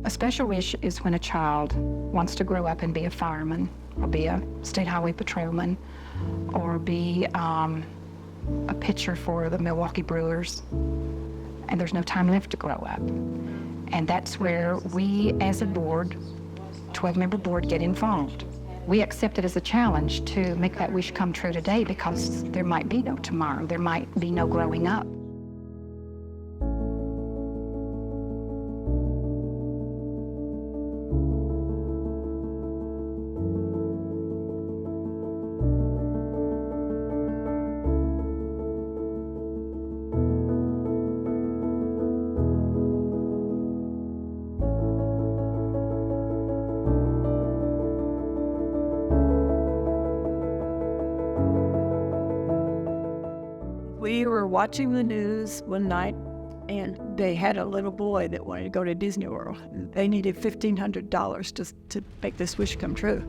A special wish is when a child wants to grow up and be a fireman, or be a state highway patrolman, or be a pitcher for the Milwaukee Brewers, and there's no time left to grow up. And that's where we, as a board, 12-member board, get involved. We accept it as a challenge to make that wish come true today, because there might be no tomorrow. There might be no growing up. We were watching the news one night, and they had a little boy that wanted to go to Disney World. They needed $1,500 to make this wish come true.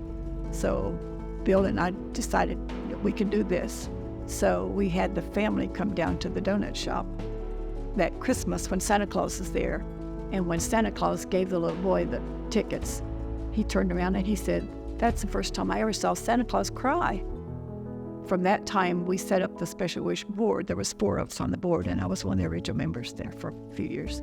So Bill and I decided that we could do this. So we had the family come down to the donut shop that Christmas when Santa Claus is there. And when Santa Claus gave the little boy the tickets, he turned around and he said, "That's the first time I ever saw Santa Claus cry." From that time, we set up the Special Wish board. There was 4 of us on the board, and I was one of the original members there for a few years.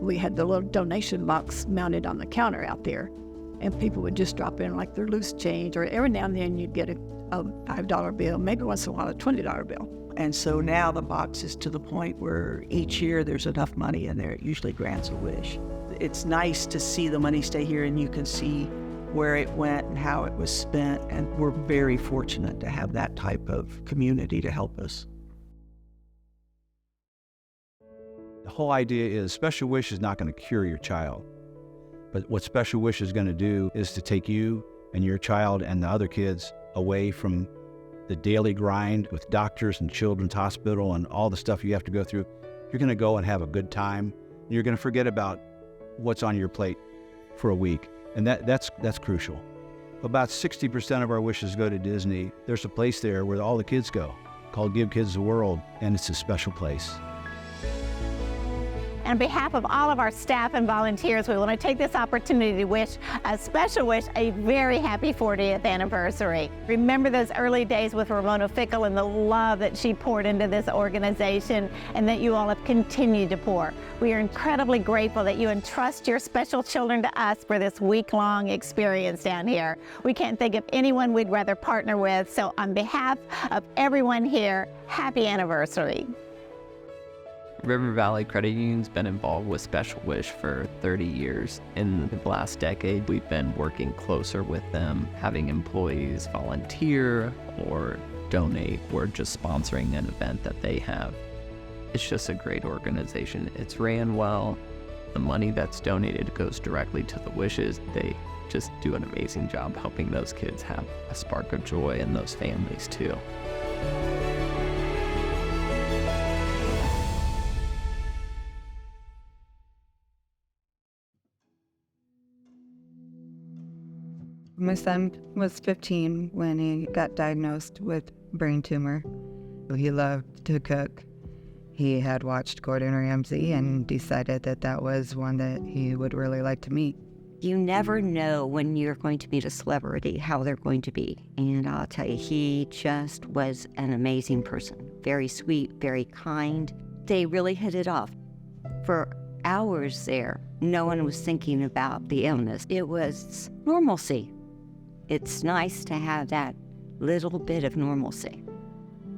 We had the little donation box mounted on the counter out there, and people would just drop in like their loose change, or every now and then you'd get a $5 bill, maybe once in a while a $20 bill. And so now the box is to the point where each year there's enough money in there, it usually grants a wish. It's nice to see the money stay here, and you can see where it went and how it was spent, and we're very fortunate to have that type of community to help us. The whole idea is Special Wish is not going to cure your child, but what Special Wish is going to do is to take you and your child and the other kids away from the daily grind with doctors and children's hospital and all the stuff you have to go through. You're going to go and have a good time. You're going to forget about what's on your plate for a week. And that's crucial. About 60% of our wishes go to Disney. There's a place there where all the kids go called Give Kids the World, and it's a special place. On behalf of all of our staff and volunteers, we want to take this opportunity to wish a special wish a very happy 40th anniversary. Remember those early days with Ramona Fickle and the love that she poured into this organization and that you all have continued to pour. We are incredibly grateful that you entrust your special children to us for this week-long experience down here. We can't think of anyone we'd rather partner with, so on behalf of everyone here, happy anniversary. River Valley Credit Union's been involved with Special Wish for 30 years. In the last decade, we've been working closer with them, having employees volunteer or donate or just sponsoring an event that they have. It's just a great organization. It's ran well. The money that's donated goes directly to the wishes. They just do an amazing job helping those kids have a spark of joy and those families too. My son was 15 when he got diagnosed with brain tumor. He loved to cook. He had watched Gordon Ramsay and decided that that was one that he would really like to meet. You never know when you're going to meet a celebrity, how they're going to be. And I'll tell you, he just was an amazing person. Very sweet, very kind. They really hit it off. For hours there, no one was thinking about the illness. It was normalcy. It's nice to have that little bit of normalcy.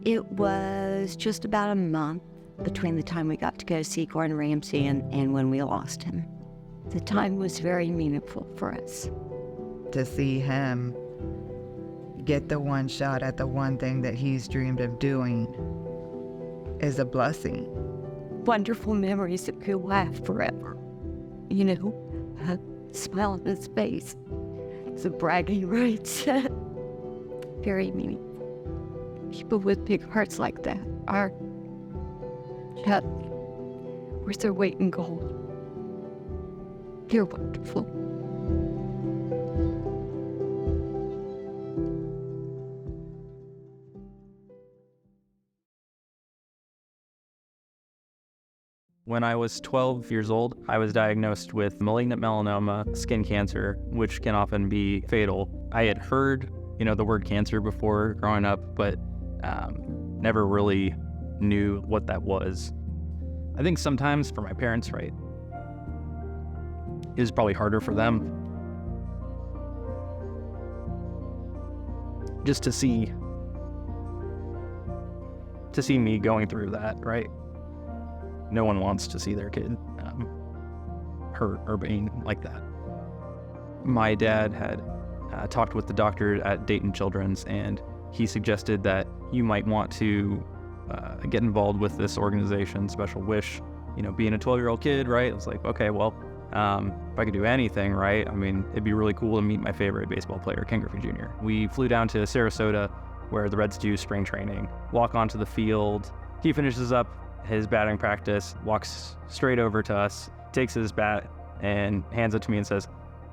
It was just about a month between the time we got to go see Gordon Ramsay and when we lost him. The time was very meaningful for us. To see him get the one shot at the one thing that he's dreamed of doing is a blessing. Wonderful memories that could laugh forever. You know, a smile on his face. It's a bragging rights. Very meaningful. People with big hearts like that are just worth their weight in gold. They're wonderful. When I was 12 years old, I was diagnosed with malignant melanoma, skin cancer, which can often be fatal. I had heard, the word cancer before growing up, but never really knew what that was. I think sometimes for my parents, right, it was probably harder for them just to see me going through that, right? No one wants to see their kid hurt or being like that. My dad had talked with the doctor at Dayton Children's, and he suggested that you might want to get involved with this organization, Special Wish. Being a 12-year-old kid, right? It was like, okay, well, if I could do anything, right? I mean, it'd be really cool to meet my favorite baseball player, Ken Griffey Jr. We flew down to Sarasota, where the Reds do spring training, walk onto the field. He finishes up his batting practice, walks straight over to us, takes his bat and hands it to me and says,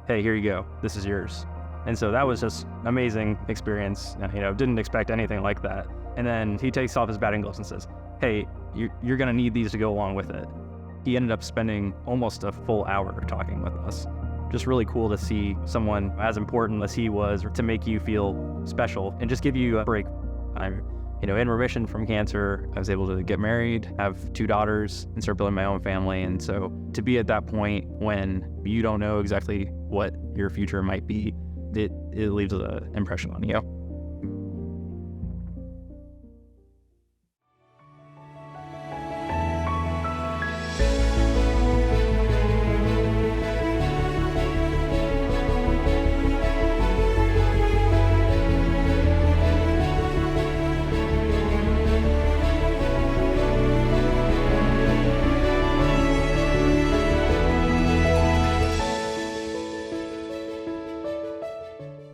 "Hey, here you go. This is yours." And so that was just an amazing experience. Didn't expect anything like that. And then he takes off his batting gloves and says, "Hey, you're gonna need these to go along with it." He ended up spending almost a full hour talking with us. Just really cool to see someone as important as he was to make you feel special and just give you a break. I'm, in remission from cancer. I was able to get married, have 2 daughters, and start building my own family. And so to be at that point when you don't know exactly what your future might be, it leaves an impression on you.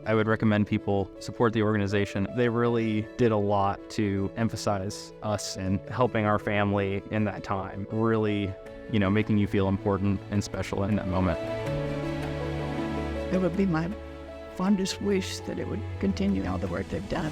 I would recommend people support the organization. They really did a lot to emphasize us and helping our family in that time. Really, making you feel important and special in that moment. It would be my fondest wish that it would continue all the work they've done.